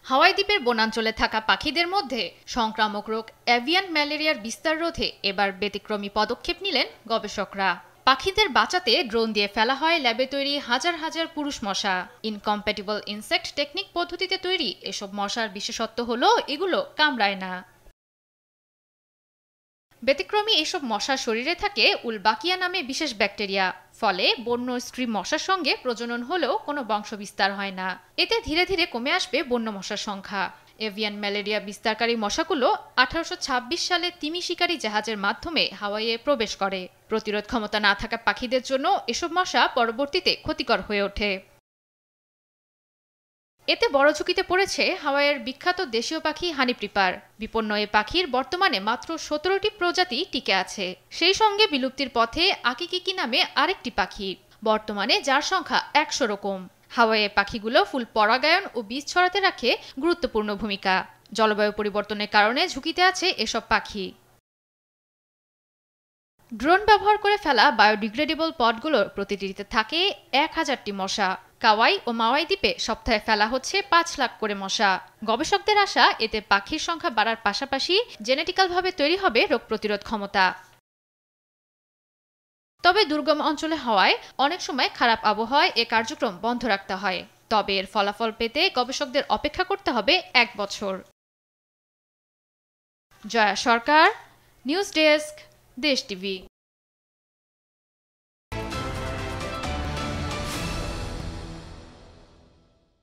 হাওয়াই দ্বীপের বনাঞ্চলে থাকা পাখিদের মধ্যে সংক্রামক রোগ এভিয়ান ম্যালেরিয়ার বিস্তার রোধে এবার ব্যতিক্রমী পদক্ষেপ নিলেন গবেষকরা। পাখিদের বাঁচাতে ড্রোন দিয়ে ফেলা হয় ল্যাবে তৈরি হাজার হাজার পুরুষ মশা। ইনকম্প্যাটিবল ইনসেক্ট টেকনিক পদ্ধতিতে তৈরি এসব মশার বিশেষত্ব হলো এগুলো কামড়ায় না। ব্যতিক্রমী এসব মশার শরীরে থাকে উলবাকিয়া নামে বিশেষ ব্যাকটেরিয়া। ফলে বন্য স্ত্রী মশার সঙ্গে প্রজনন হলেও কোনো বংশবিস্তার হয় না। এতে ধীরে ধীরে কমে আসবে বন্য মশার সংখ্যা। এভিয়ান ম্যালেরিয়া বিস্তারকারী মশাগুলো 1826 সালে তিমি শিকারী জাহাজের মাধ্যমে হাওয়াইয়ে প্রবেশ করে। প্রতিরোধ ক্ষমতা না থাকা পাখিদের জন্য এসব মশা পরবর্তীতে ক্ষতিকর হয়ে ওঠে। এতে বড় ঝুঁকিতে পড়েছে হাওয়াইয়ের বিখ্যাত দেশীয় পাখি হানিপ্রিপার। বিপন্ন এ পাখির বর্তমানে মাত্র 17টি প্রজাতি টিকে আছে। সেই সঙ্গে বিলুপ্তির পথে আকিকিকি নামে আরেকটি পাখি, বর্তমানে যার সংখ্যা 100 রকম। হাওয়াইয়ে পাখিগুলো ফুল পরাগায়ন ও বীজ ছড়াতে রাখে গুরুত্বপূর্ণ ভূমিকা। জলবায়ু পরিবর্তনের কারণে ঝুঁকিতে আছে এসব পাখি। ড্রোন ব্যবহার করে ফেলা বায়োডিগ্রেডেবল পটগুলোর প্রতিটিতে থাকে 1000টি মশা। কাওয়াই ও মাওয়াই দ্বীপে সপ্তাহে ফেলা হচ্ছে 5 লাখ করে মশা। গবেষকদের আশা, এতে পাখির সংখ্যা বাড়ার পাশাপাশি জেনেটিক্যালভাবে তৈরি হবে রোগ প্রতিরোধ ক্ষমতা। তবে দুর্গম অঞ্চলে হওয়ায় অনেক সময় খারাপ আবহাওয়ায় এ কার্যক্রম বন্ধ রাখতে হয়। তবে এর ফলাফল পেতে গবেষকদের অপেক্ষা করতে হবে 1 বছর। জয়া সরকার, নিউজ ডেস্ক, দেশ টিভি।